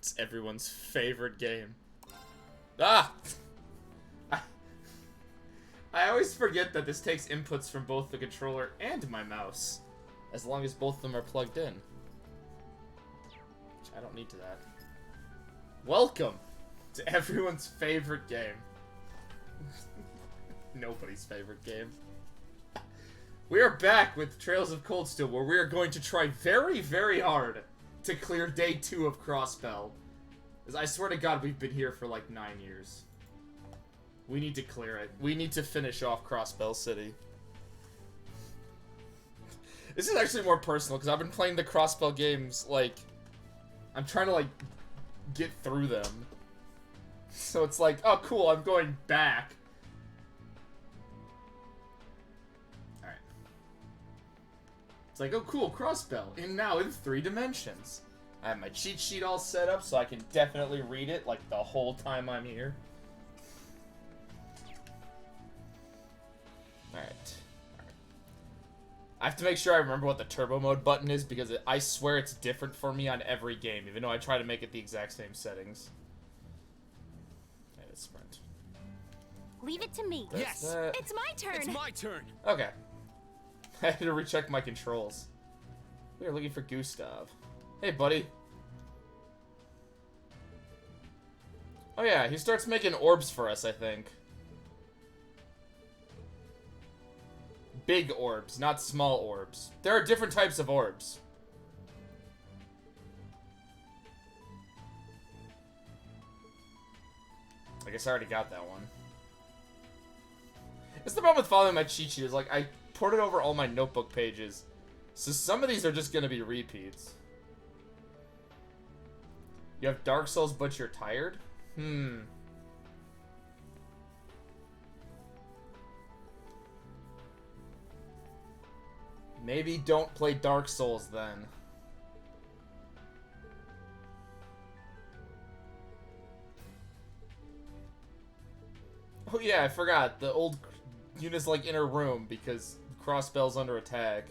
It's everyone's favorite game. Ah! I always forget that this takes inputs from both the controller and my mouse. As long as both of them are plugged in. Which I don't need to that. Welcome to everyone's favorite game. Nobody's favorite game. We are back with Trails of Cold Steel, where we are going to try very, very hard to clear day 2 of Crossbell. Because I swear to God, we've been here for like 9 years. We need to clear it. We need to finish off Crossbell City. This is actually more personal, because I've been playing the Crossbell games, like... I'm trying to, like, get through them. So it's like, oh cool, I'm going back. Alright. It's like, oh cool, Crossbell. And now in 3 dimensions. I have my cheat sheet all set up, so I can definitely read it, like, the whole time I'm here. Alright. I have to make sure I remember what the turbo mode button is, because I swear it's different for me on every game, even though I try to make it the exact same settings. Okay, let's sprint. Leave it to me. Yes! It's my turn! It's my turn! Okay. I had to recheck my controls. We are looking for Gustav. Hey, buddy. Oh yeah, he starts making orbs for us, I think. Big orbs, not small orbs. There are different types of orbs. I guess I already got that one. It's the problem with following my cheat sheet, is like, I ported over all my notebook pages. So some of these are just gonna be repeats. You have Dark Souls, but you're tired? Maybe don't play Dark Souls then. Oh yeah, I forgot. The old unit's like in her room because Crossbell's under attack.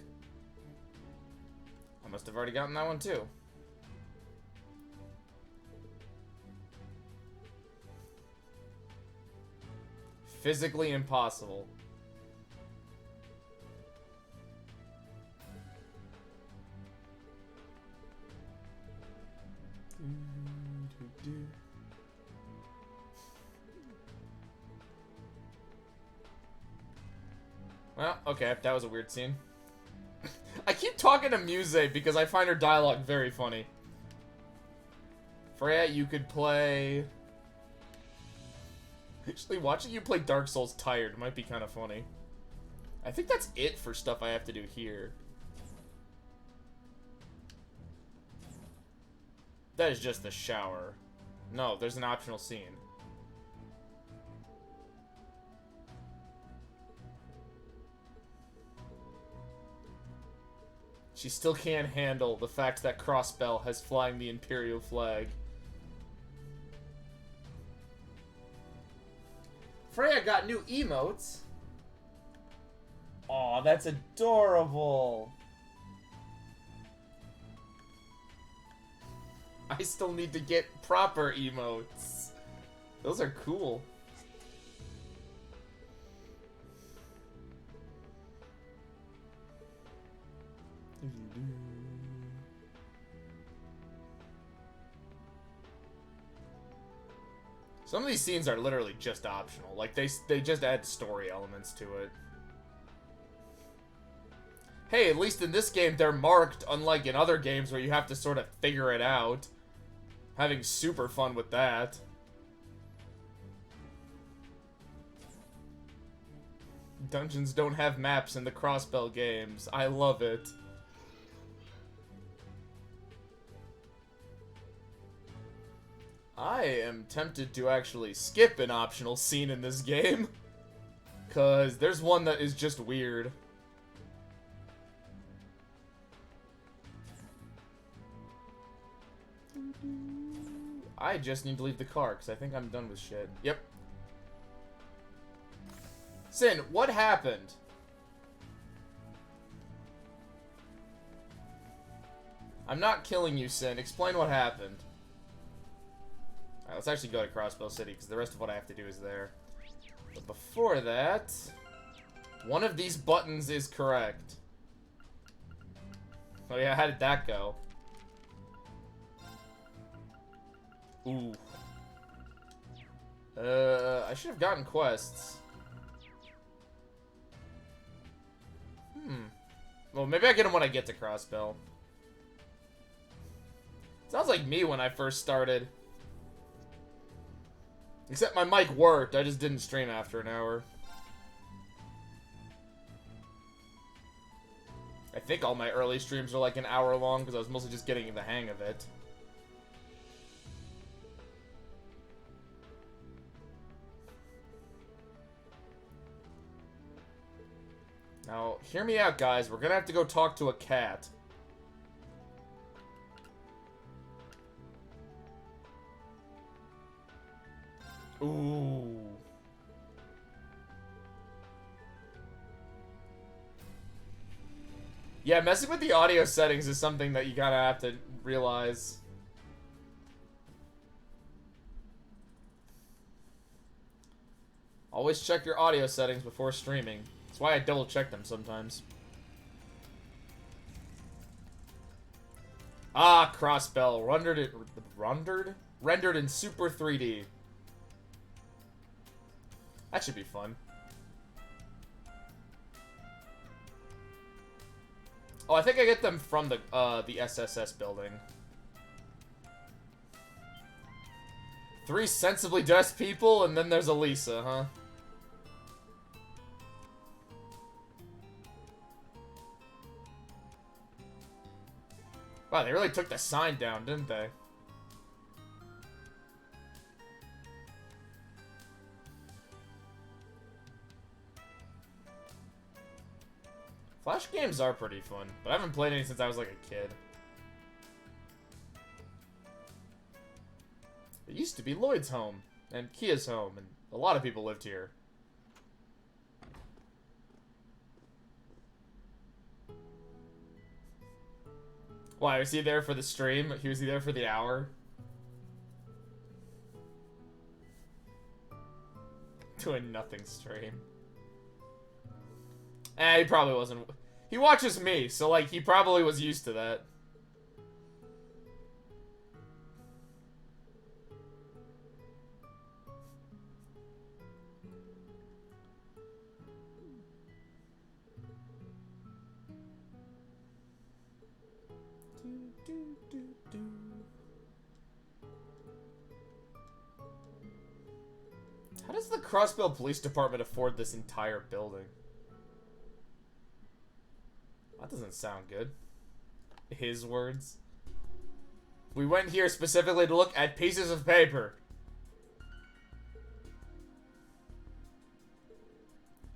I must have already gotten that one too. Physically impossible. Well, okay, that was a weird scene. I keep talking to Muse because I find her dialogue very funny. Freya, you could play... Actually, watching you play Dark Souls tired might be kind of funny. I think that's it for stuff I have to do here. That is just the shower. No, there's an optional scene. She still can't handle the fact that Crossbell has flying the Imperial flag. Freya got new emotes. Aw, that's adorable. I still need to get proper emotes. Those are cool. Some of these scenes are literally just optional. Like, they just add story elements to it. Hey, at least in this game, they're marked, unlike in other games where you have to sort of figure it out. Having super fun with that. Dungeons don't have maps in the Crossbell games. I love it. I am tempted to actually skip an optional scene in this game. Because there's one that is just weird. I just need to leave the car, because I think I'm done with shit. Yep. Sin, what happened? I'm not killing you, Sin. Explain what happened. Alright, let's actually go to Crossbell City, because the rest of what I have to do is there. But before that, one of these buttons is correct. Oh yeah, how did that go? Ooh. I should have gotten quests. Well, maybe I get them when I get to Crossbell. Sounds like me when I first started. Except my mic worked, I just didn't stream after an hour. I think all my early streams are like an hour long, because I was mostly just getting the hang of it. Now, hear me out, guys. We're gonna have to go talk to a cat. Ooh. Yeah, messing with the audio settings is something that you gotta have to realize. Always check your audio settings before streaming. That's why I double check them sometimes. Ah, Crossbell. Rendered in Super 3D. That should be fun. Oh, I think I get them from the SSS building. 3 sensibly dressed people, and then there's Elisa, huh? Wow, they really took the sign down, didn't they? Flash games are pretty fun, but I haven't played any since I was like a kid. It used to be Lloyd's home, and Kia's home, and a lot of people lived here. Why, was he there for the stream? Was he there for the hour? Doing nothing stream. He probably wasn't. He watches me, so, like, he probably was used to that. How does the Crossbell Police Department afford this entire building? That doesn't sound good. His words. We went here specifically to look at pieces of paper.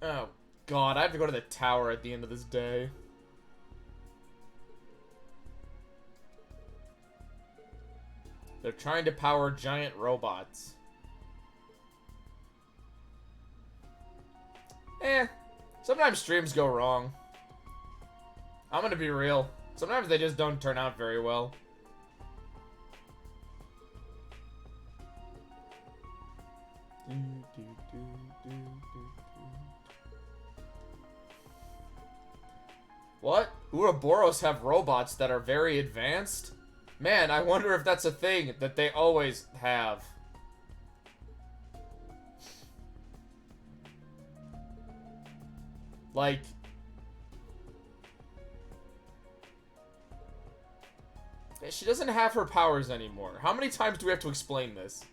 Oh, God. I have to go to the tower at the end of this day. They're trying to power giant robots. Sometimes streams go wrong. I'm gonna be real. Sometimes they just don't turn out very well. What? Ouroboros have robots that are very advanced? Man, I wonder if that's a thing that they always have. Like... she doesn't have her powers anymore. How many times do we have to explain this?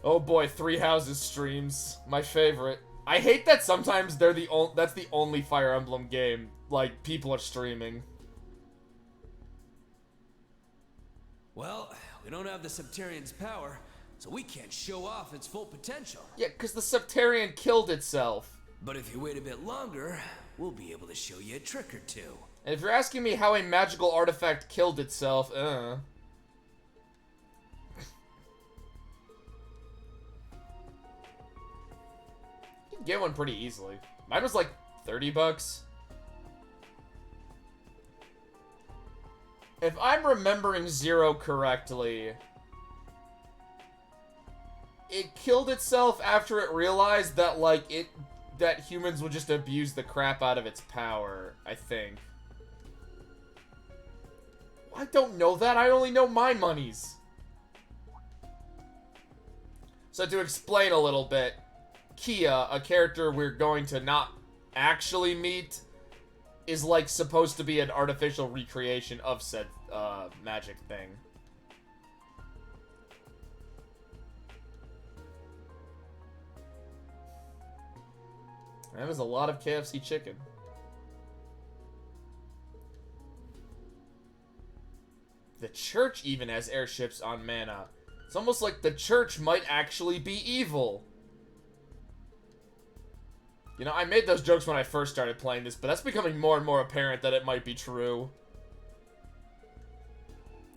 Oh boy, Three Houses streams. My favorite. I hate that sometimes they're that's the only Fire Emblem game, like, people are streaming. Well, we don't have the Septarian's power, so we can't show off its full potential. Yeah, because the Septarian killed itself. But if you wait a bit longer, we'll be able to show you a trick or two. And if you're asking me how a magical artifact killed itself, You can get one pretty easily. Mine was like 30 bucks. If I'm remembering Zero correctly, it killed itself after it realized that, like, that humans would just abuse the crap out of its power, I think. I don't know that. I only know my monies. So to explain a little bit, Kia, a character we're going to not actually meet, is like supposed to be an artificial recreation of said magic thing. That was a lot of KFC chicken. The church even has airships on Mana. It's almost like the church might actually be evil. You know, I made those jokes when I first started playing this, but that's becoming more and more apparent that it might be true.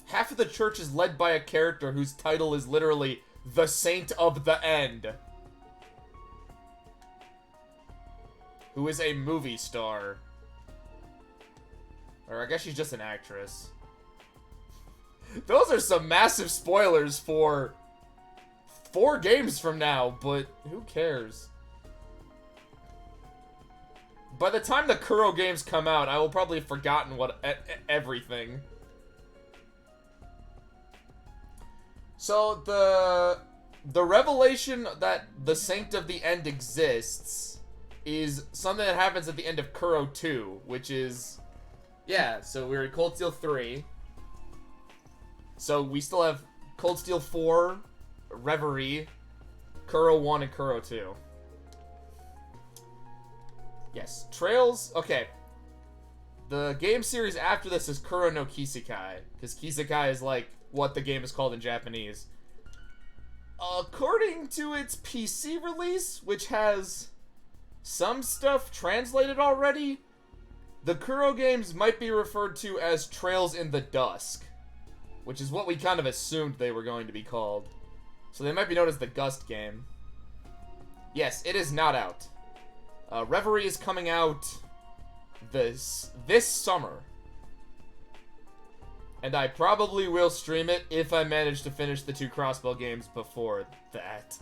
Half of the church is led by a character whose title is literally the Saint of the End, who is a movie star. Or I guess she's just an actress. Those are some massive spoilers for 4 games from now, but who cares? By the time the Kuro games come out, I will probably have forgotten everything. So the revelation that the Saint of the End exists is something that happens at the end of Kuro 2, which is, yeah, so we're in Cold Steel 3. So we still have Cold Steel 4, Reverie, Kuro 1, and Kuro 2. Yes, Trails, okay. The game series after this is Kuro no Kisekai, because Kisekai is like what the game is called in Japanese. According to its PC release, which has some stuff translated already, the Kuro games might be referred to as Trails in the Dusk, which is what we kind of assumed they were going to be called. So they might be known as the Gust game. Yes, it is not out. Reverie is coming out this summer. And I probably will stream it if I manage to finish the 2 Crossbell games before that.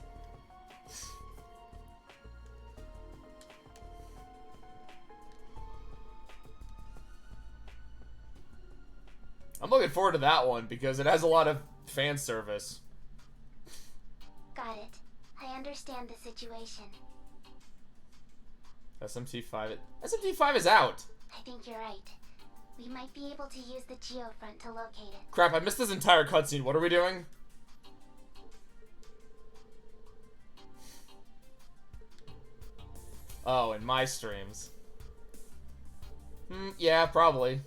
I'm looking forward to that one because it has a lot of fan service. Got it. I understand the situation. SMT5. SMT5 is out. I think you're right. We might be able to use the geofront to locate it. Crap, I missed this entire cutscene. What are we doing? Oh, in my streams. Yeah, probably.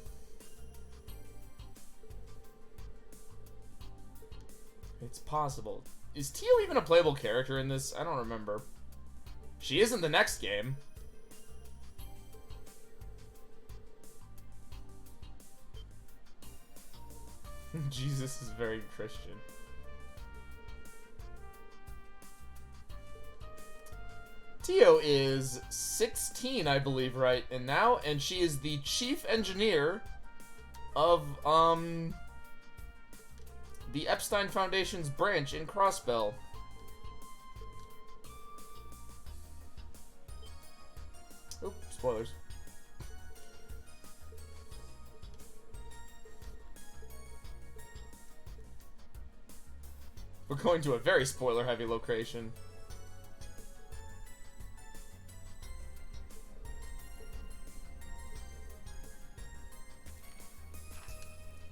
It's possible. Is Tio even a playable character in this? I don't remember. She is in the next game. Jesus is very Christian. Tio is 16, I believe, right? And now, and she is the chief engineer of, the Epstein Foundation's branch in Crossbell. Oop, spoilers. We're going to a very spoiler-heavy location.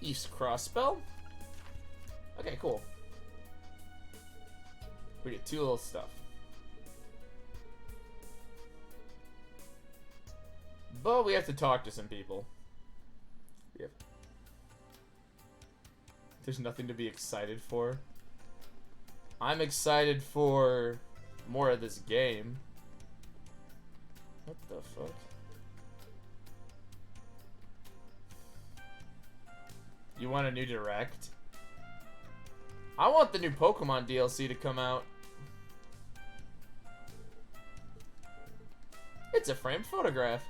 East Crossbell? Okay, cool. We get 2 little stuff. But we have to talk to some people. There's nothing to be excited for. I'm excited for more of this game. What the fuck? You want a new direct? I want the new Pokemon DLC to come out. It's a framed photograph.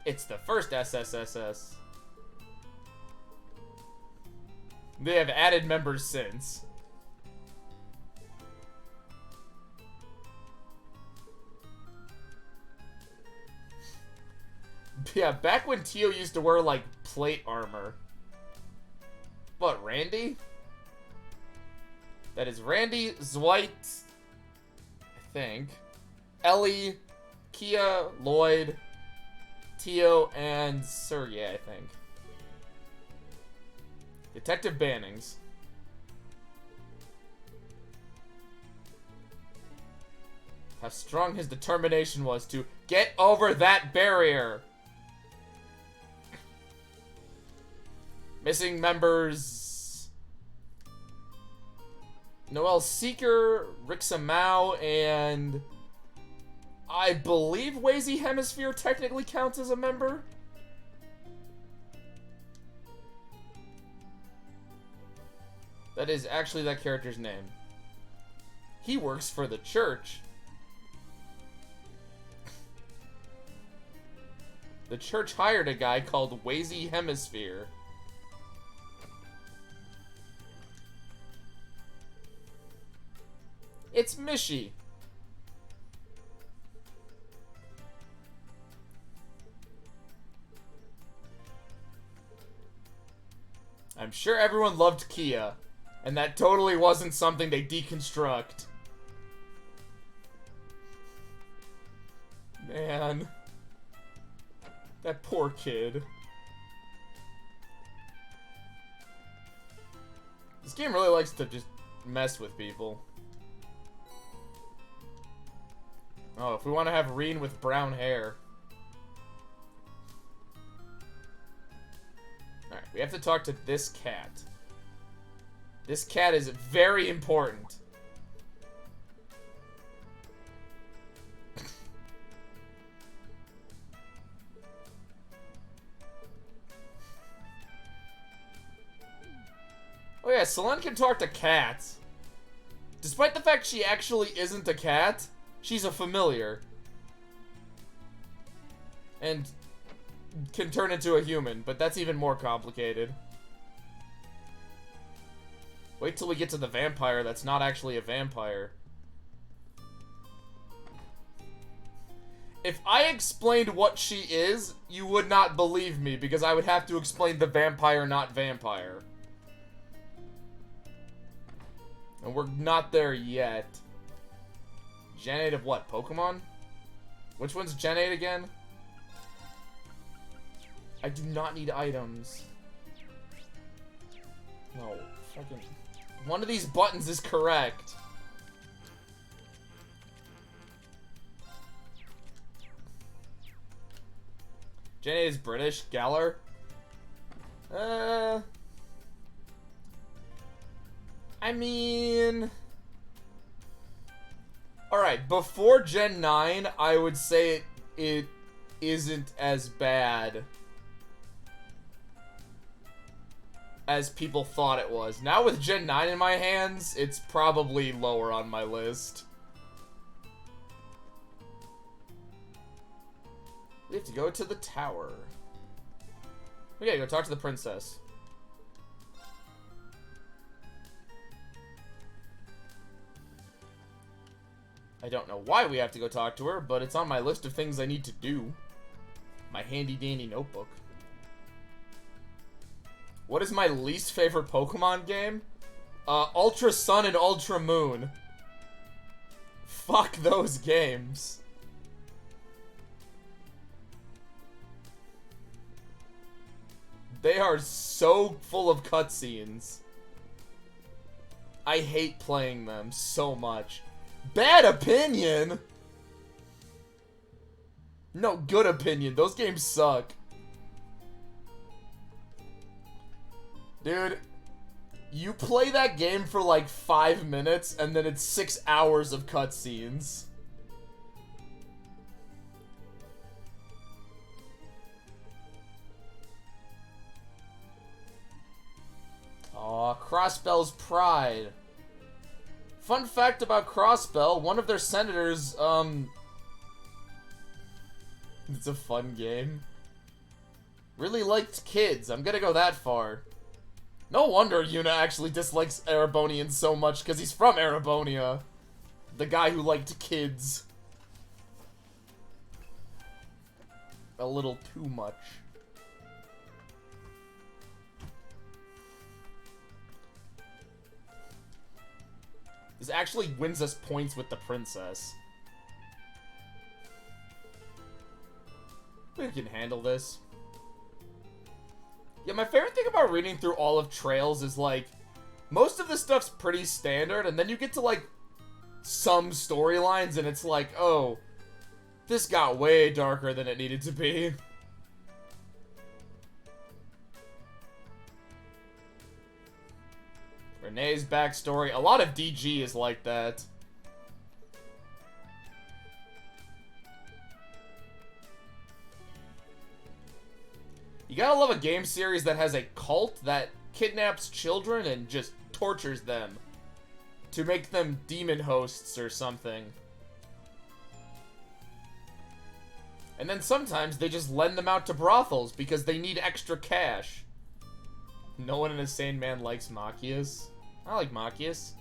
It's the first SSSS. They have added members since. Yeah, back when Tio used to wear, like, plate armor. What, Randy? That is Randy, Zweit, I think, Ellie, Kia, Lloyd, Tio, and Sergey, I think. Detective Bannings. How strong his determination was to get over that barrier. Missing members: Noel Seeker, Rixa Mao, and I believe Wazy Hemisphere technically counts as a member. That is actually that character's name. He works for the church. The church hired a guy called Wazy Hemisphere. It's Mishi. I'm sure everyone loved Kia, and that totally wasn't something they deconstruct. Man. That poor kid. This game really likes to just mess with people. Oh, if we want to have Reen with brown hair. Alright, we have to talk to this cat. This cat is very important. Oh yeah, Selene can talk to cats. Despite the fact she actually isn't a cat, she's a familiar. And can turn into a human, but that's even more complicated. Wait till we get to the vampire that's not actually a vampire. If I explained what she is, you would not believe me, because I would have to explain the vampire not vampire. And we're not there yet. Gen 8 of what? Pokemon? Which one's Gen 8 again? I do not need items. No, fucking... One of these buttons is correct. Gen 8 is British. Galar? I mean... Alright, before Gen 9, I would say it isn't as bad as people thought it was. Now with Gen 9 in my hands, it's probably lower on my list. We have to go to the tower. We gotta go talk to the princess. I don't know why we have to go talk to her, but it's on my list of things I need to do. My handy-dandy notebook. What is my least favorite Pokemon game? Ultra Sun and Ultra Moon. Fuck those games. They are so full of cutscenes. I hate playing them so much. Bad opinion? No, good opinion. Those games suck. Dude, you play that game for like 5 minutes and then it's 6 hours of cutscenes. Aw, Crossbell's pride. Fun fact about Crossbell, one of their senators, it's a fun game. Really liked kids. I'm gonna go that far. No wonder Yuna actually dislikes Erebonians so much, because he's from Erebonia. The guy who liked kids. A little too much. This actually wins us points with the princess. We can handle this. Yeah, my favorite thing about reading through all of Trails is, like, most of the stuff's pretty standard, and then you get to, like, some storylines, and it's like, oh, this got way darker than it needed to be. Renee's backstory. A lot of DG is like that. You gotta love a game series that has a cult that kidnaps children and just tortures them to make them demon hosts or something. And then sometimes they just lend them out to brothels because they need extra cash. No one in a sane man likes Machias. I like Machias.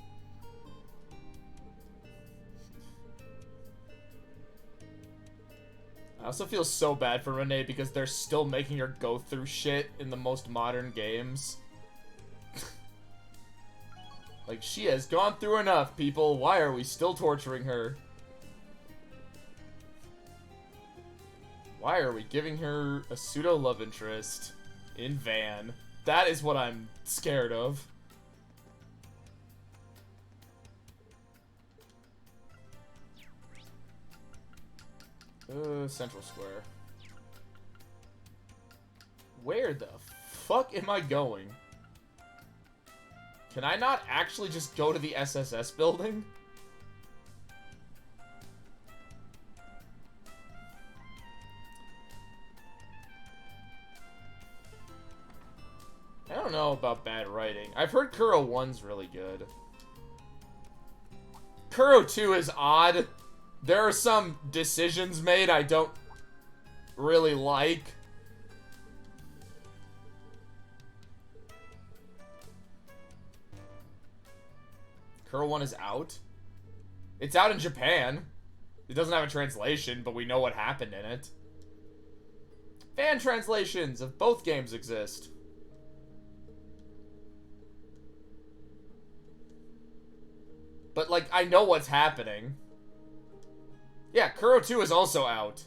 I also feel so bad for Renee because they're still making her go through shit in the most modern games. Like, she has gone through enough, people. Why are we still torturing her? Why are we giving her a pseudo love interest in Van? That is what I'm scared of. Central Square. Where the fuck am I going? Can I not actually just go to the SSS building? I don't know about bad writing. I've heard Kuro 1's really good. Kuro 2 is odd. There are some decisions made I don't really like. Kuro 1 is out? It's out in Japan. It doesn't have a translation, but we know what happened in it. Fan translations of both games exist. But, like, I know what's happening. Yeah, Kuro 2 is also out.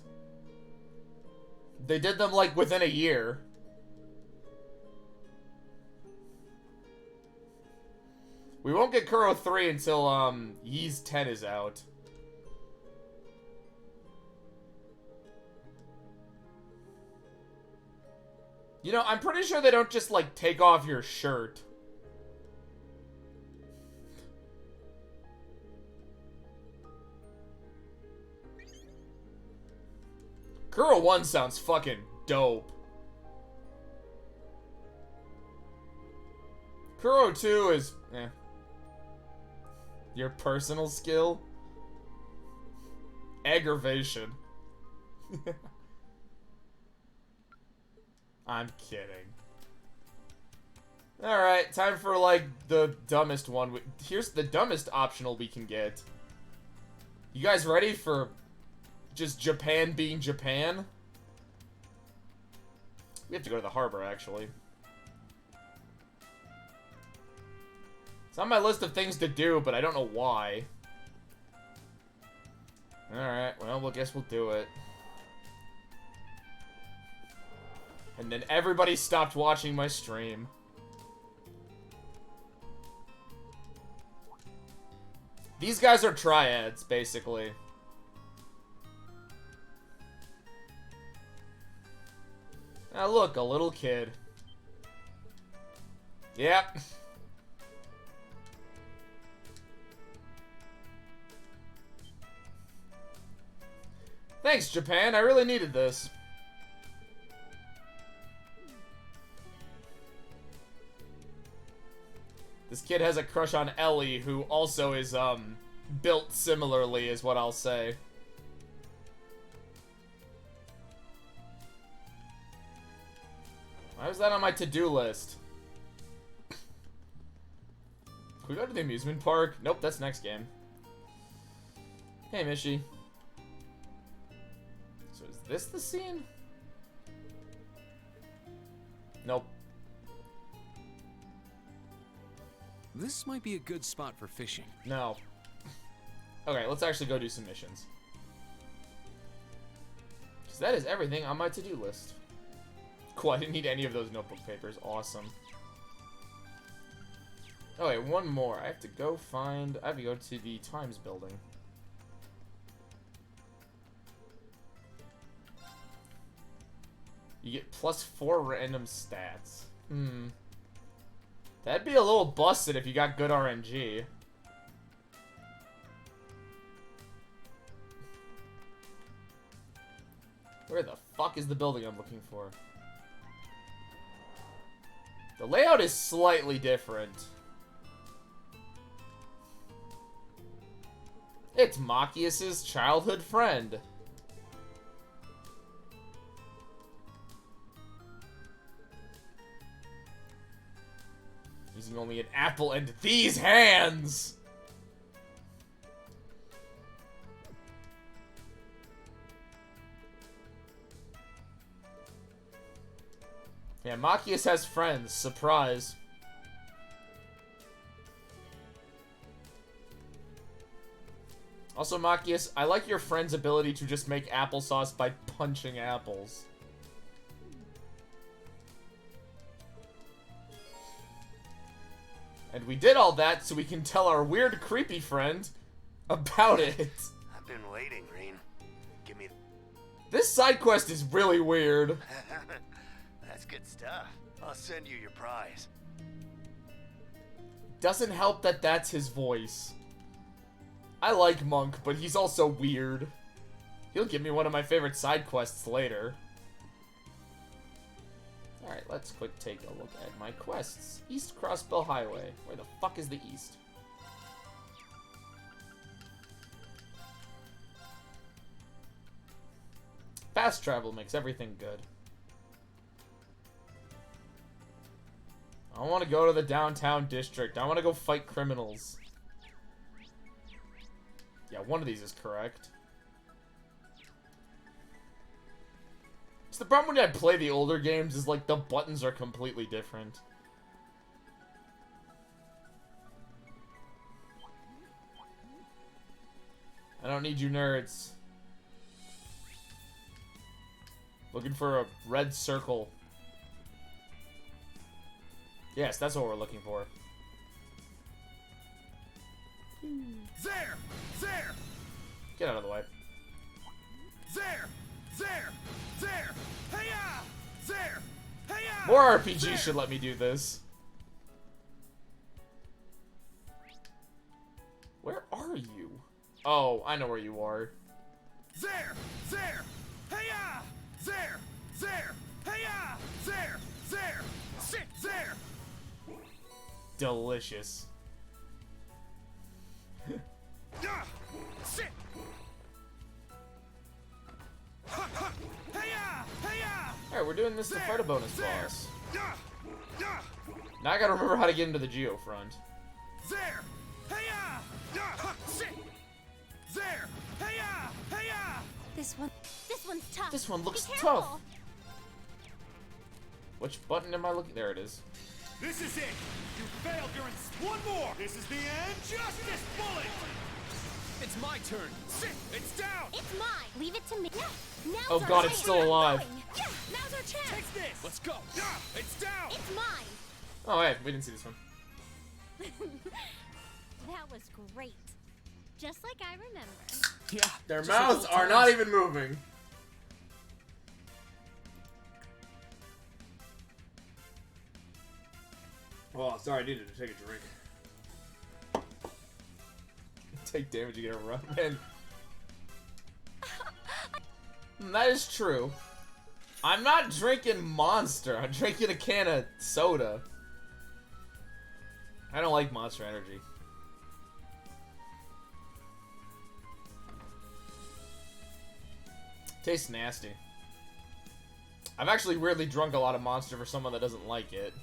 They did them, like, within a year. We won't get Kuro 3 until, Ys 10 is out. You know, I'm pretty sure they don't just, like, take off your shirt. Kuro 1 sounds fucking dope. Kuro 2 is, eh. Your personal skill? Aggravation. I'm kidding. Alright, time for, like, the dumbest one. Here's the dumbest optional we can get. You guys ready for just Japan being Japan? We have to go to the harbor, actually. It's on my list of things to do, but I don't know why. Alright, well, guess we'll do it. And then everybody stopped watching my stream. These guys are triads, basically. Now look, a little kid. Yep. Thanks, Japan. I really needed this. This kid has a crush on Ellie, who also is, built similarly, is what I'll say. Why was that on my to-do list? Can we go to the amusement park? Nope, that's next game. Hey, Mishi. So is this the scene? Nope. This might be a good spot for fishing. No. Okay, let's actually go do some missions. Because that is everything on my to-do list. Cool, I didn't need any of those notebook papers. Awesome. Oh wait, one more. I have to go to the Times building. You get +4 random stats. That'd be a little busted if you got good RNG. Where the fuck is the building I'm looking for? The layout is slightly different. It's Machias's childhood friend. Using only an apple and these hands! Yeah, Machias has friends. Surprise. Also, Machias, I like your friend's ability to just make applesauce by punching apples. And we did all that so we can tell our weird, creepy friend about it. I've been waiting, Green. Give me... This side quest is really weird. That's good stuff. I'll send you your prize. Doesn't help that that's his voice. I like Monk, but he's also weird. He'll give me one of my favorite side quests later. Alright, let's quick take a look at my quests. East Crossbell Highway. Where the fuck is the east? Fast travel makes everything good. I want to go to the downtown district. I want to go fight criminals. Yeah, one of these is correct. So the problem when I play the older games is, like, the buttons are completely different. I don't need you nerds. Looking for a red circle. Yes, that's what we're looking for. There! There! Get out of the way. There! There! There! Hey-ya! There! Hey-ya! More RPGs should let me do this. Where are you? Oh, I know where you are. There! There! Hey-ya! There! There! Hey-ya! There! There! Sit there! Delicious. Sit! Hey-ya! Hey-ya! Alright, we're doing this to fight a bonus There! boss. Now I gotta remember how to get into the Geofront. There! Hey-ya! Sit! There! Hey-ya! Hey-ya! This one's tough. This one looks Be tough. careful. Which button am I looking? There it is. This is it! You failed your one more! This is the end! Justice Bullet! It's my turn. Sit! It's down! It's mine. Leave it to me. Yeah. Now's Oh our god, chance. it's still alive. Yeah. Now's our chance. Take this! Let's go. It's down! It's mine. Oh, hey, we didn't see this one. That was great. Just like I remember. Yeah. Their just mouths a little are not time. even moving. Oh, sorry, I needed to take a drink. Take damage, you get a run. Man. That is true. I'm not drinking Monster. I'm drinking a can of soda. I don't like Monster Energy. Tastes nasty. I've actually weirdly drunk a lot of Monster for someone that doesn't like it.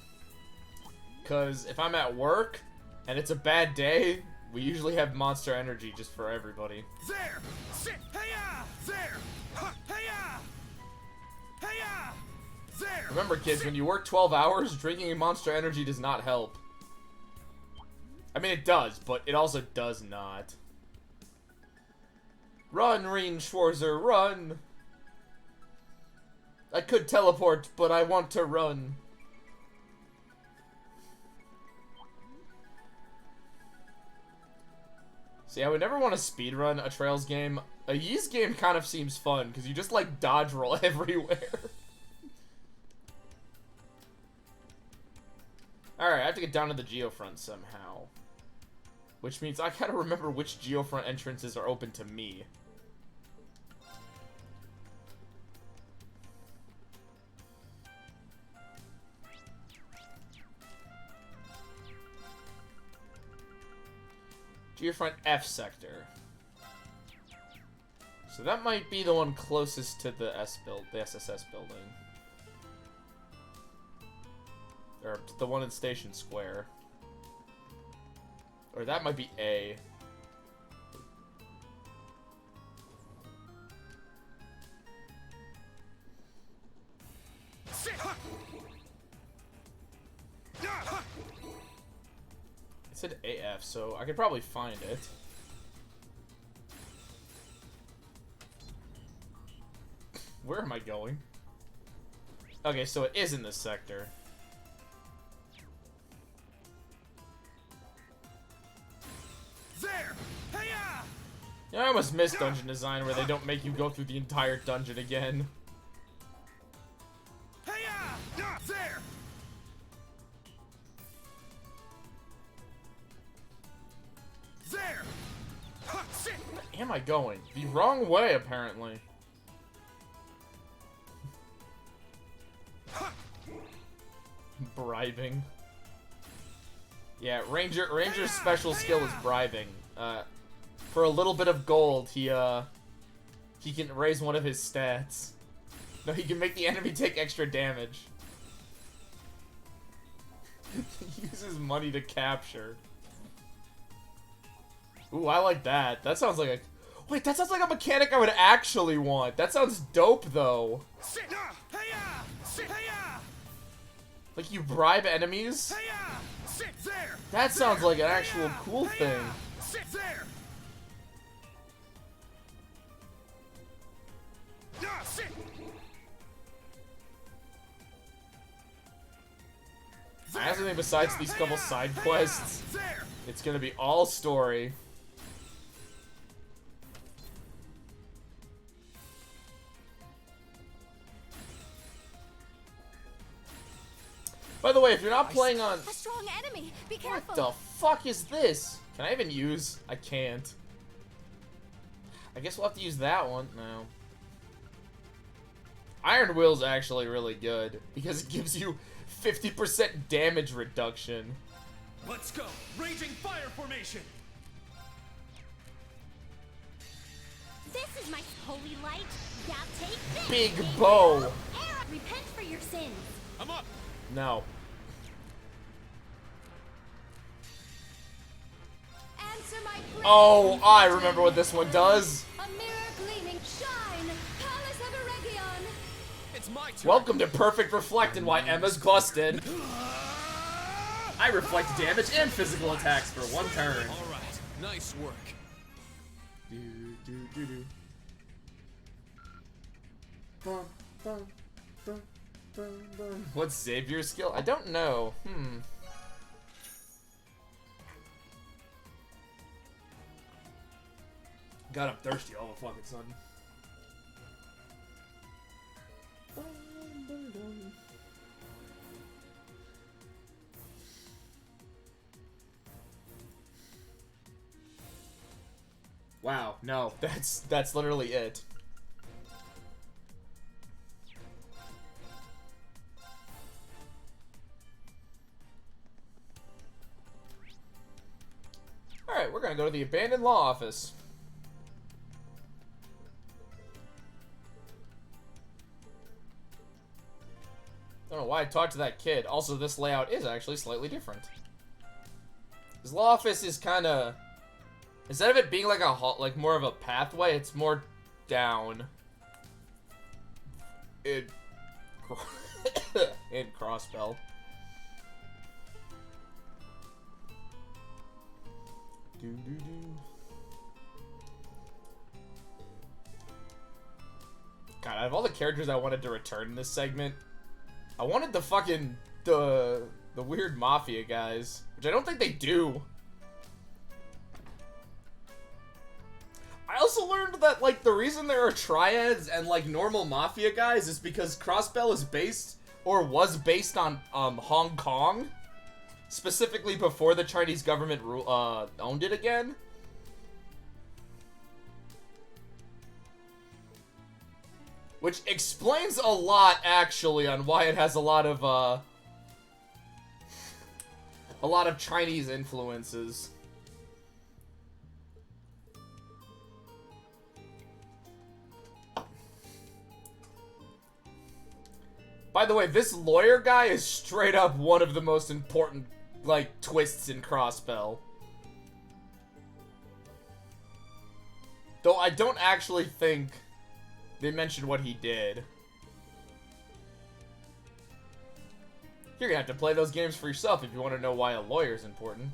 Because if I'm at work, and it's a bad day, we usually have Monster Energy just for everybody. There! Sit! Hey-ya! There! Ha! Hey-ya! Hey-ya! There! Remember, kids, when you work 12 hours, drinking Monster Energy does not help. I mean, it does, but it also does not. Run, Reen Schwarzer, run! I could teleport, but I want to run. See, I would never want to speedrun a Trails game. A Ys game kind of seems fun, because you just, like, dodge roll everywhere. Alright, I have to get down to the Geofront somehow. Which means I gotta remember which Geofront entrances are open to me. Geofront F sector. So that might be the one closest to the SSS building. Or the one in Station Square. Or that might be A. It said AF, so I could probably find it. Where am I going? Okay, so it is in this sector. There! Hey-ya! Yeah, I almost missed dungeon design where they don't make you go through the entire dungeon again. Hey-ya! There! There! Ha! Sit! Where am I going? The wrong way, apparently. Bribing. Yeah, Ranger's special skill is bribing. For a little bit of gold, he can raise one of his stats. No, he can make the enemy take extra damage. He uses money to capture. Ooh, I like that. That sounds like a... Wait, that sounds like a mechanic I would actually want. That sounds dope, though. Like, you bribe enemies? That sounds like an actual cool thing. I have something besides these couple side quests. It's gonna be all story. By the way, if you're not playing on... A strong enemy! Be What careful! the fuck is this? Can I even use... I can't. I guess we'll have to use that one. No. Iron Will's actually really good, because it gives you 50% damage reduction. Let's go! Raging fire formation! This is my holy light! Now take this! Big bow! Era, repent for your sins! I'm up! No. Answer my prayer! Oh, I remember what this one does. A mirror gleaming, shine! Palace of Eregion! It's my turn. Welcome to Perfect Reflecting, why Emma's busted. I reflect damage and physical attacks for one turn. All right, nice work. What's Xavier's skill? I don't know. God, I'm thirsty all of a fucking sudden. Wow, no, that's literally it. Alright, we're gonna go to the abandoned law office. Don't know why I talked to that kid. Also, this layout is actually slightly different. His law office is kind of... Instead of it being like like more of a pathway, it's more down. In Crossbell. God, out of all the characters I wanted to return in this segment, I wanted the fucking the weird mafia guys, which I don't think they do. I also learned that, like, the reason there are triads and, like, normal mafia guys is because Crossbell is based, or was based on, Hong Kong. Specifically before the Chinese government owned it again. Which explains a lot, actually, on why it has a lot of Chinese influences. By the way, this lawyer guy is straight up one of the most important, like, twists in Crossbell. Though I don't actually think they mentioned what he did. You're gonna have to play those games for yourself if you want to know why a lawyer's important.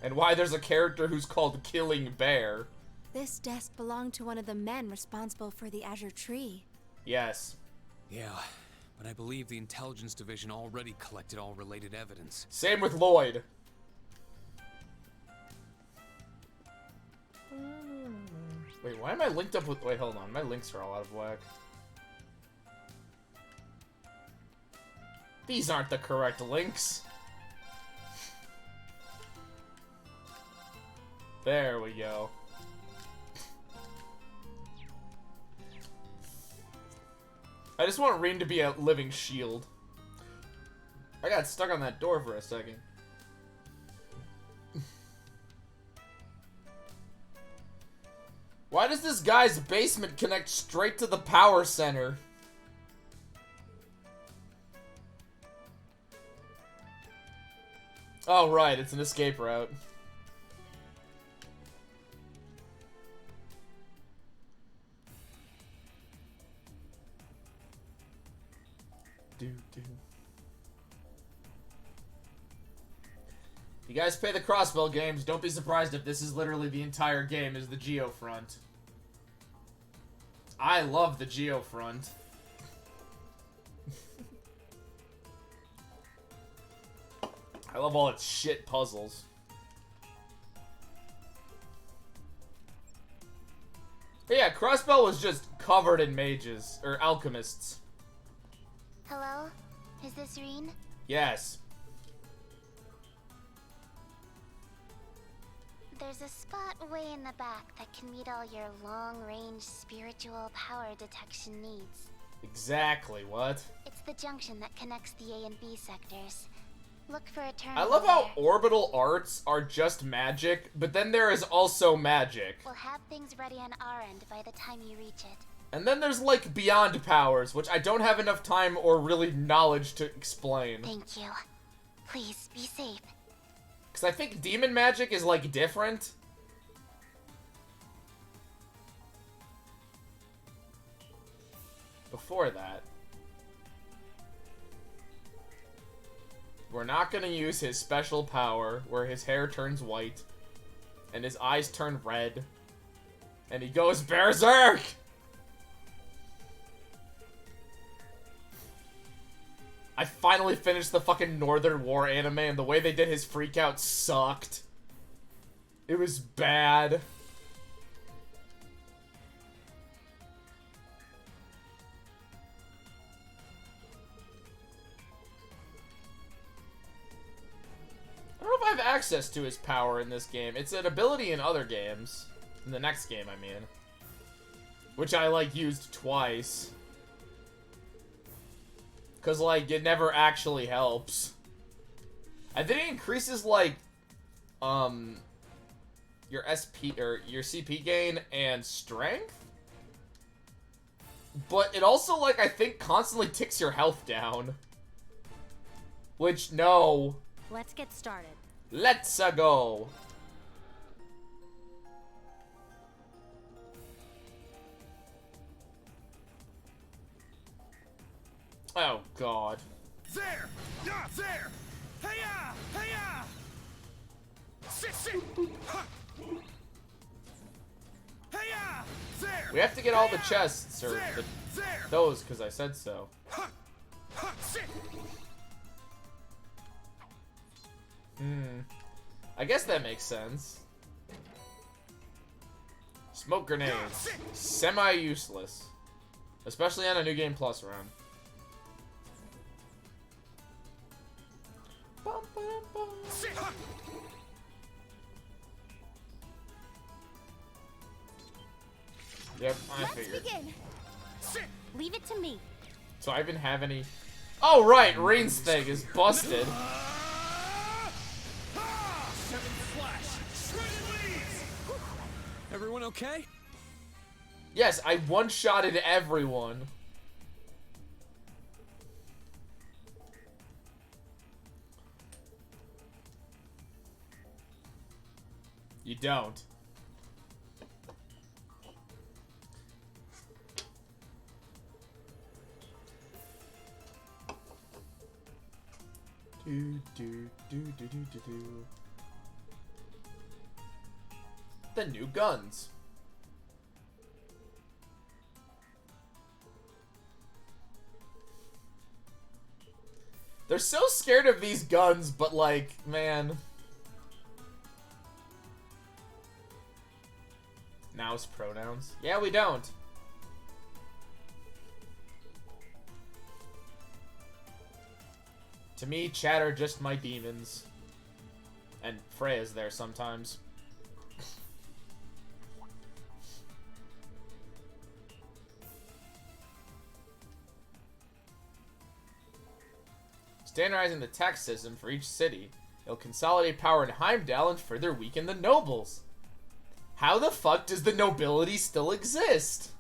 And why there's a character who's called Killing Bear. This desk belonged to one of the men responsible for the Azure Tree. Yes. Yeah, but I believe the intelligence division already collected all related evidence. Same with Lloyd. Wait, why am I linked up with... Wait, hold on. My links are all out of whack. These aren't the correct links. There we go. I just want Reem to be a living shield. I got stuck on that door for a second. Why does this guy's basement connect straight to the power center? Oh, right, it's an escape route. If you guys play the Crossbell games, don't be surprised if this is literally the entire game is the Geofront. I love the Geofront. I love all its shit puzzles. But yeah, Crossbell was just covered in mages, or alchemists. Hello? Is this Reen? Yes. There's a spot way in the back that can meet all your long-range spiritual power detection needs. Exactly, what? It's the junction that connects the A and B sectors. Look for a turn. I love how orbital arts are just magic, but then there is also magic. We'll have things ready on our end by the time you reach it. And then there's, like, beyond powers, which I don't have enough time or really knowledge to explain. Thank you. Please, be safe. Because I think demon magic is, like, different. Before that, we're not going to use his special power where his hair turns white and his eyes turn red and he goes berserk! I finally finished the fucking Northern War anime, and the way they did his freakout sucked. It was bad. I don't know if I have access to his power in this game. It's an ability in other games. In the next game, I mean. Which I, like, used twice. Because, like, it never actually helps. I think it increases, like, your SP, or your CP gain and strength? But it also, like, I think constantly ticks your health down. Which, no. Let's get started. Let's go. Oh, God. There! Yeah, there! Hey-ya! Hey-ya! Sit, sit! Ha! Hey-ya! There! We have to get all the Hey-ya! chests, or There! There! those, because I said so. Ha! Ha! Sit! I guess that makes sense. Smoke grenades. Semi-useless. Especially on a New Game Plus run. Sit! Ha! Yep, I Let's figured. begin. Sit! Leave it to me. So I didn't have any... Oh, right! Rain's thing is busted. Seven flash! Shredded leaves! Everyone okay? Yes, I one-shotted everyone. You don't. Do, do, do, do, do, do, do. The new guns. They're so scared of these guns, but like, man. Now it's pronouns. Yeah, we don't. To me, chat are just my demons. And Freya's there sometimes. Standardizing the tax system for each city, it'll consolidate power in Heimdall and further weaken the nobles. How the fuck does the nobility still exist?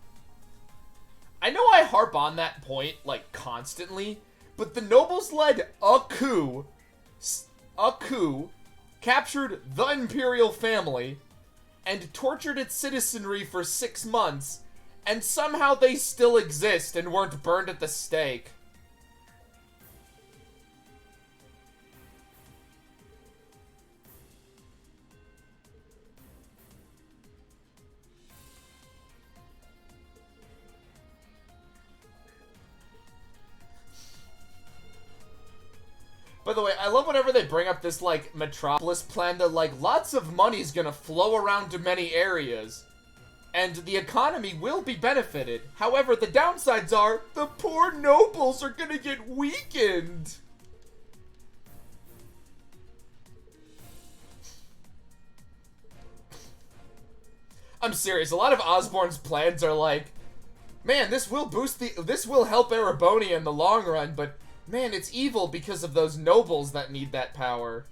I know I harp on that point, like, constantly, but the nobles led a coup, captured the imperial family, and tortured its citizenry for 6 months, and somehow they still exist and weren't burned at the stake. By the way, I love whenever they bring up this, like, metropolis plan that, like, lots of money's gonna flow around to many areas. And the economy will be benefited. However, the downsides are, the poor nobles are gonna get weakened. I'm serious, a lot of Osborne's plans are like, man, this will help Erebonia in the long run, but man, it's evil because of those nobles that need that power.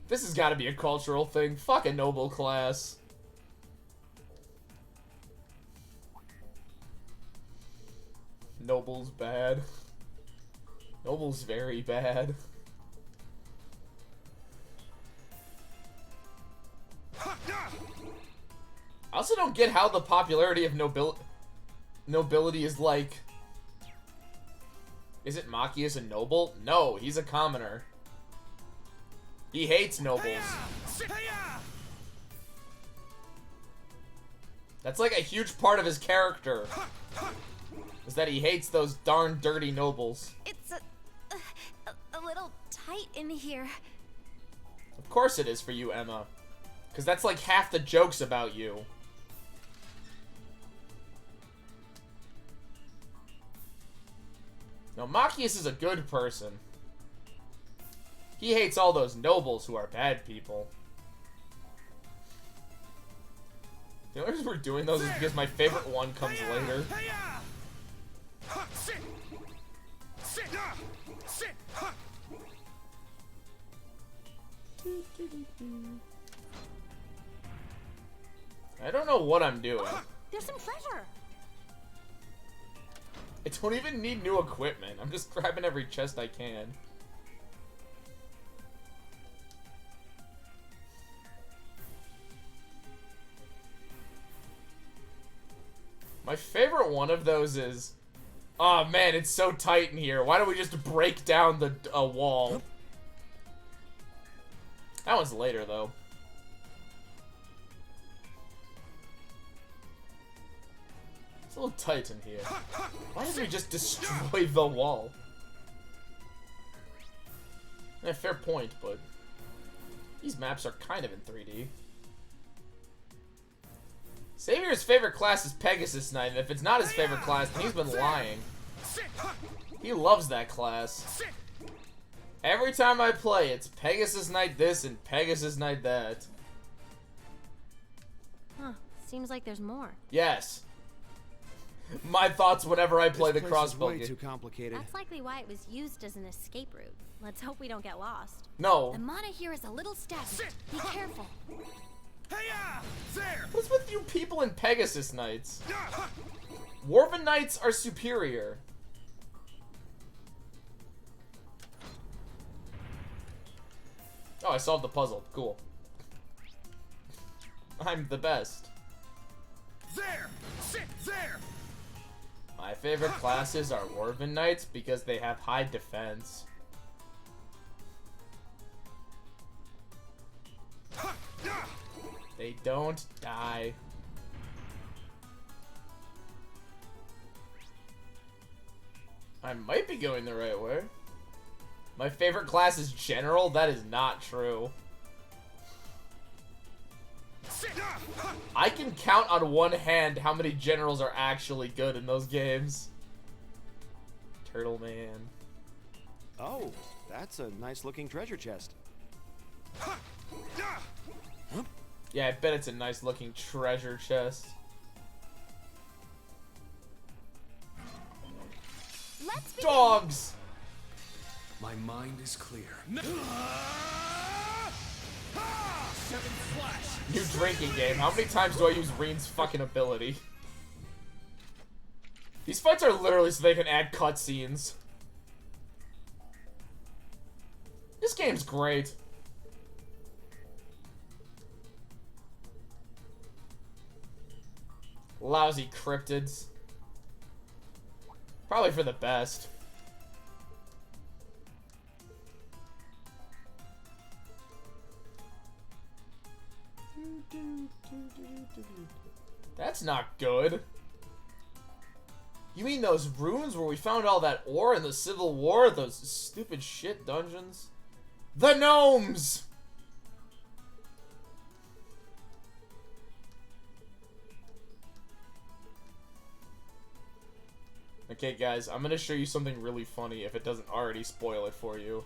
This has got to be a cultural thing. Fuck a noble class. Noble's bad. Noble's very bad. I also don't get how the popularity of nobility is like... Isn't Machias a noble? No, he's a commoner. He hates nobles. That's like a huge part of his character. Is that he hates those darn dirty nobles. It's a little tight in here. Of course it is for you, Emma. Because that's like half the jokes about you. No, Machias is a good person. He hates all those nobles who are bad people. The only reason we're doing those is because my favorite one comes later. I don't know what I'm doing. There's some treasure. I don't even need new equipment. I'm just grabbing every chest I can. My favorite one of those is, oh man, it's so tight in here. Why don't we just break down the wall? That one's later, though. It's a little tight in here. Why don't we just destroy the wall? Yeah, fair point, but these maps are kind of in 3D. Xavier's favorite class is Pegasus Knight, and if it's not his favorite class, then he's been lying. He loves that class. Every time I play, it's Pegasus Knight this and Pegasus Knight that. Huh. Seems like there's more. Yes. My thoughts whenever I play the This place is Crossbell way game. too complicated. That's likely why it was used as an escape route. Let's hope we don't get lost. No. The mana here is a little stagnant. Be careful. Hey-ya! There! What's with you people in Pegasus Knights? Dwarven Knights are superior. Oh, I solved the puzzle. Cool. I'm the best. There! Sit there! My favorite classes are Dwarven Knights because they have high defense. They don't die. I might be going the right way. My favorite class is General? That is not true. I can count on one hand how many generals are actually good in those games. Turtle Man. Oh, that's a nice looking treasure chest. Yeah, I bet it's a nice looking treasure chest. Let's begin. Dogs! My mind is clear. Seven flash! New drinking game. How many times do I use Reen's fucking ability? These fights are literally so they can add cutscenes. This game's great. Lousy cryptids. Probably for the best. That's not good. You mean those ruins where we found all that ore in the Civil War? Those stupid shit dungeons? The gnomes! Okay, guys, I'm gonna show you something really funny if it doesn't already spoil it for you.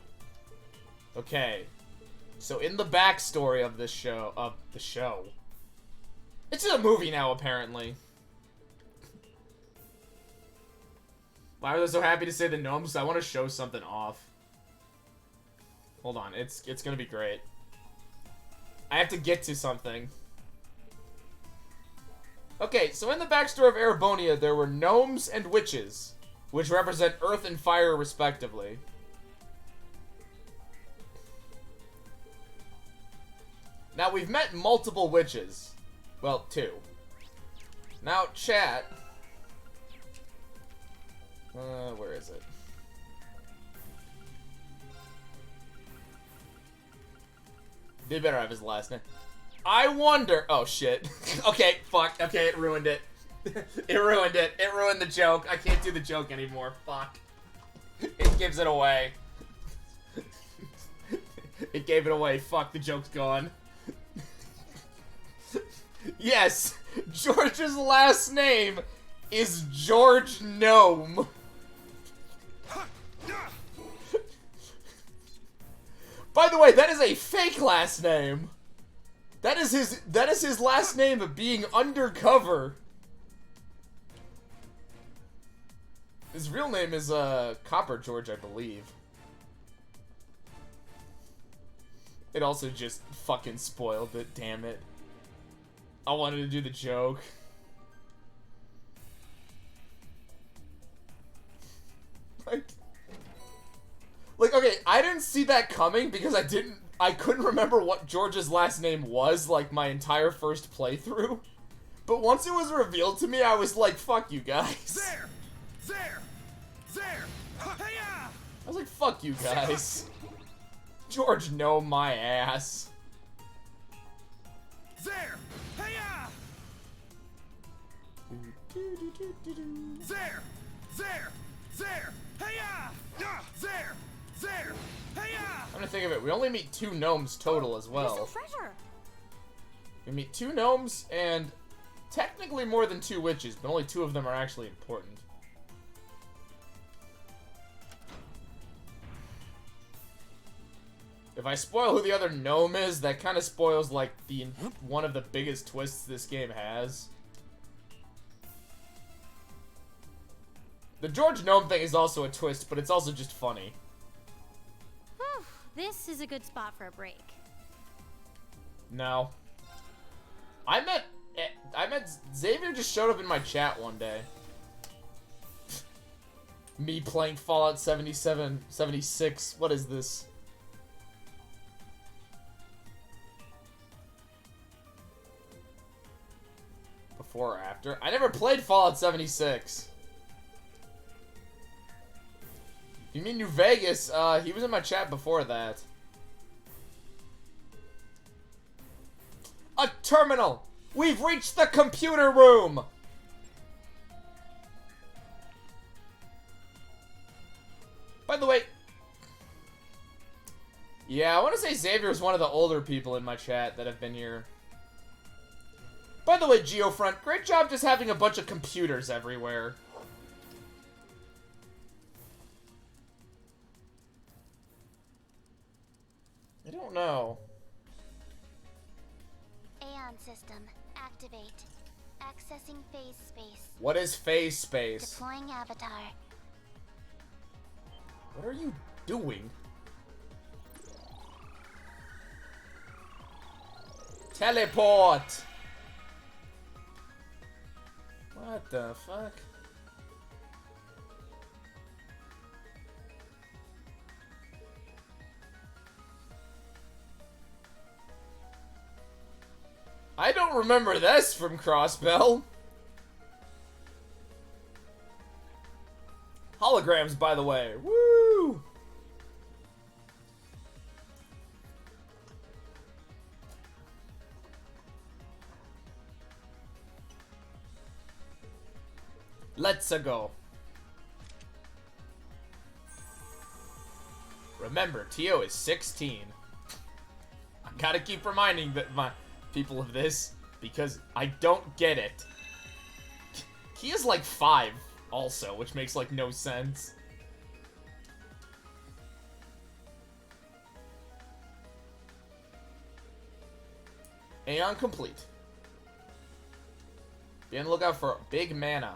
Okay. So in the backstory of this show, it's a movie now, apparently. Why are they so happy to say the gnomes? I want to show something off. Hold on, it's gonna be great. I have to get to something. Okay, so in the backstory of Erebonia, there were gnomes and witches, which represent earth and fire, respectively. Now, we've met multiple witches. Well, 2. Now, chat. Where is it? They better have his last name. I wonder. Oh shit. Okay, fuck. Okay, it ruined it. It ruined it. It ruined the joke. I can't do the joke anymore. Fuck. It gives it away. It gave it away. Fuck, the joke's gone. Yes, George's last name is George Gnome. By the way, that is a fake last name. That is his last name of being undercover. His real name is Copper George, I believe. It also just fucking spoiled it, damn it. I wanted to do the joke. Like, okay, I didn't see that coming because I couldn't remember what George's last name was, like, my entire first playthrough. But once it was revealed to me, I was like, fuck you guys. There! Hi-ya! I was like, fuck you guys. George, no my ass. There! Hi-ya! There! Hi-ya! There! Hi-ya! I'm gonna think of it. We only meet 2 gnomes total as well. There's some treasure. We meet 2 gnomes and technically more than 2 witches, but only 2 of them are actually important. If I spoil who the other gnome is, that kind of spoils, like, one of the biggest twists this game has. The George gnome thing is also a twist, but it's also just funny. Whew, this is a good spot for a break. No. I met Xavier just showed up in my chat one day. Me playing Fallout 76. What is this? Before or after? I never played Fallout 76. You mean New Vegas? He was in my chat before that. A terminal! We've reached the computer room! By the way... Yeah, I want to say Xavier is one of the older people in my chat that have been here. By the way, Geofront, great job just having a bunch of computers everywhere. I don't know. Aeon system, activate. Accessing phase space. What is phase space? Deploying avatar. What are you doing? Teleport! What the fuck? I don't remember this from Crossbell. Holograms, by the way. Woo! Let's go. Remember, Tio is 16. I gotta keep reminding my people of this because I don't get it. He is like 5 also, which makes like no sense. Aeon complete. Be on the lookout for big mana.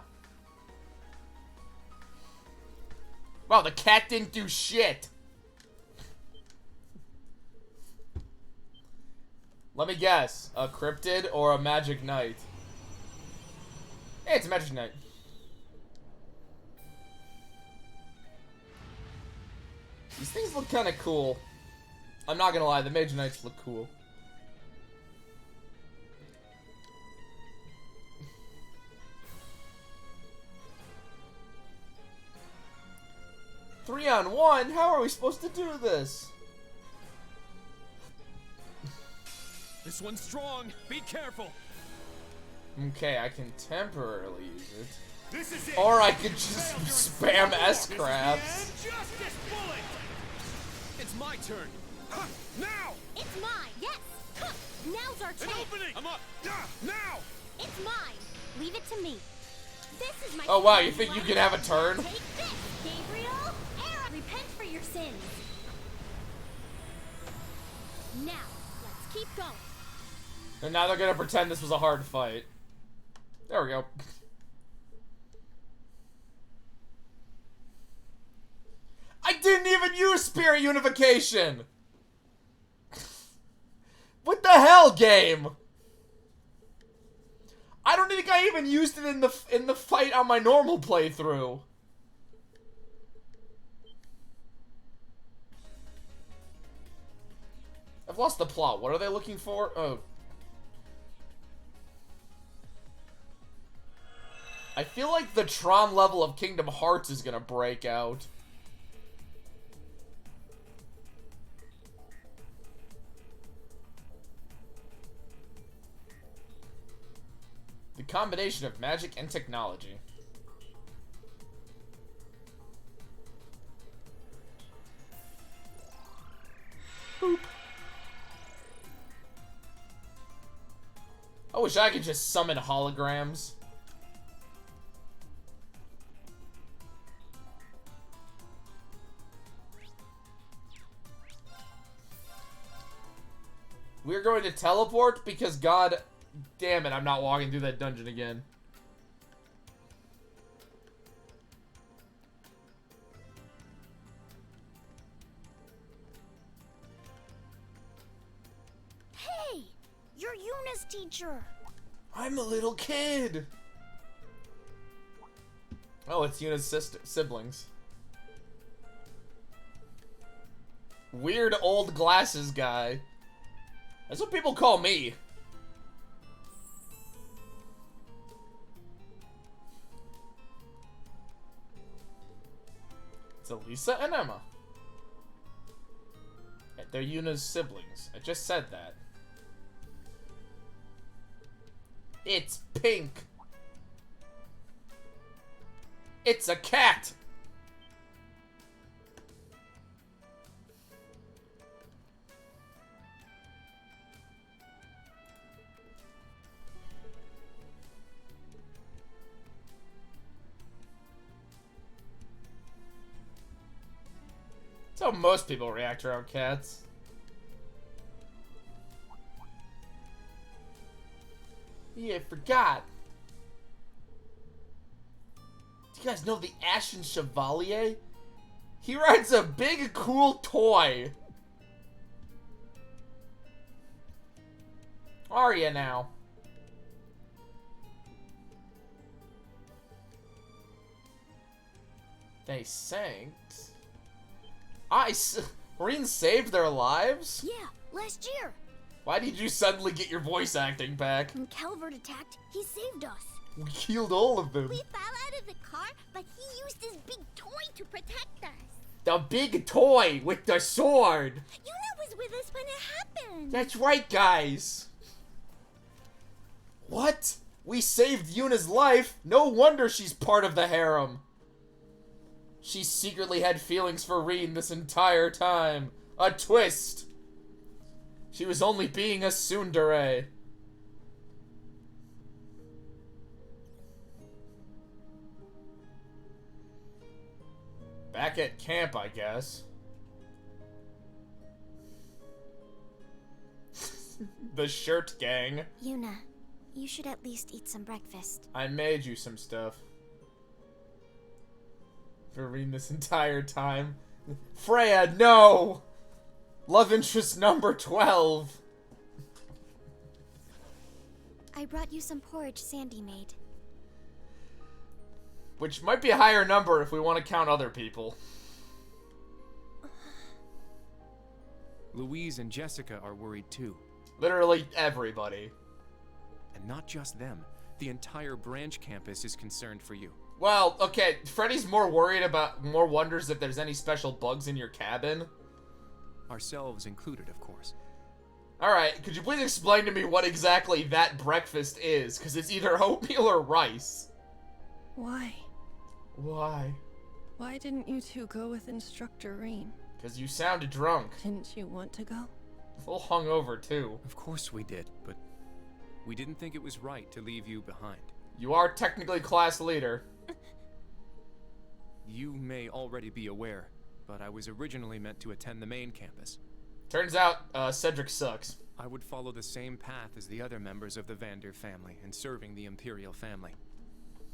Wow, the cat didn't do shit. Let me guess. A cryptid or a magic knight? Hey, it's a magic knight. These things look kind of cool. I'm not gonna lie, the mage knights look cool. Three on one? How are we supposed to do this? This one's strong. Be careful. Okay, I can temporarily use it. This is it. Or I could just spam S-crafts. Justice bullet. It's my turn. Now. It's mine, yes! Huh. Now's our An chance! opening. I'm up. Now. It's mine! Leave it to me. This is my Oh wow, chance. you think you can have a turn? Take this, Gabriel! Era, repent for your sins. Now, let's keep going. And now they're gonna pretend this was a hard fight. There we go. I didn't even use Spirit Unification! What the hell, game? I don't think I even used it in the fight on my normal playthrough. I've lost the plot. What are they looking for? Oh. I feel like the Tron level of Kingdom Hearts is gonna break out. The combination of magic and technology. Boop. I wish I could just summon holograms. We're going to teleport because God damn it, I'm not walking through that dungeon again. Hey, you're Yuna's teacher. I'm a little kid. Oh, it's Yuna's siblings. Weird old glasses guy. That's what people call me. It's Elisa and Emma. They're Yuna's siblings. I just said that. It's pink. It's a cat. That's how most people react around cats. Yeah, I forgot. Do you guys know the Ashen Chevalier? He rides a big, cool toy. Are ya now? They sank. Marine saved their lives? Yeah, last year. Why did you suddenly get your voice acting back? When Calvert attacked, he saved us. We killed all of them. We fell out of the car, but he used his big toy to protect us. The big toy with the sword. Yuna was with us when it happened. That's right, guys. What? We saved Yuna's life? No wonder she's part of the harem. She secretly had feelings for Reen this entire time. A twist. She was only being a tsundere. Back at camp, I guess. The shirt gang. Yuna, you should at least eat some breakfast. I made you some stuff. For reading this entire time. Freya, no! Love interest number 12. I brought you some porridge Sandy made. Which might be a higher number if we want to count other people. Louise and Jessica are worried too. Literally everybody. And not just them. The entire branch campus is concerned for you. Well, okay, Freddy's more wonders if there's any special bugs in your cabin. Ourselves included, of course. Alright, could you please explain to me what exactly that breakfast is? Because it's either oatmeal or rice. Why? Why? Why didn't you two go with Instructor Reen? Because you sounded drunk. Didn't you want to go? Full hungover, too. Of course we did, but we didn't think it was right to leave you behind. You are technically class leader. You may already be aware, but I was originally meant to attend the main campus. Turns out, Cedric sucks. I would follow the same path as the other members of the Vander family in serving the Imperial family.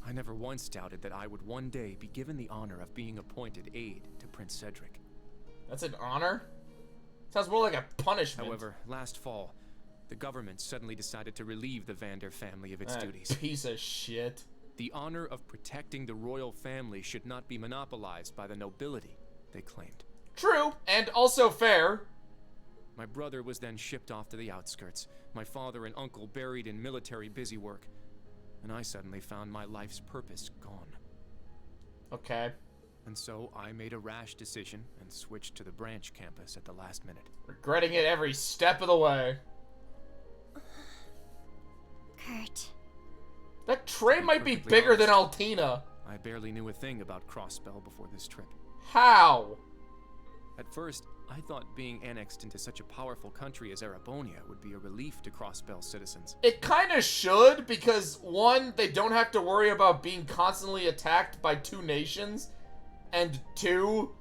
I never once doubted that I would one day be given the honor of being appointed aide to Prince Cedric. That's an honor? Sounds more like a punishment. However, last fall, the government suddenly decided to relieve the Vander family of its That duties. piece of shit. The honor of protecting the royal family should not be monopolized by the nobility, they claimed. True, and also fair. My brother was then shipped off to the outskirts, my father and uncle buried in military busy work, and I suddenly found my life's purpose gone. Okay. And so I made a rash decision and switched to the branch campus at the last minute. Regretting it every step of the way. Kurt. That train might be perfectly bigger than honest, Altina. I barely knew a thing about Crossbell before this trip. How? At first, I thought being annexed into such a powerful country as Erebonia would be a relief to Crossbell's citizens. It kinda should, because one, they don't have to worry about being constantly attacked by two nations, and two,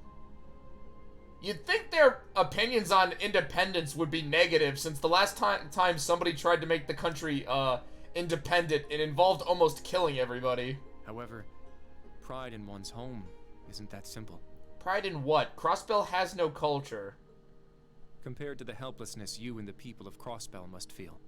you'd think their opinions on independence would be negative, since the last time somebody tried to make the country, independent, it involved almost killing everybody. However, pride in one's home isn't that simple. Pride in what? Crossbell has no culture. Compared to the helplessness you and the people of Crossbell must feel.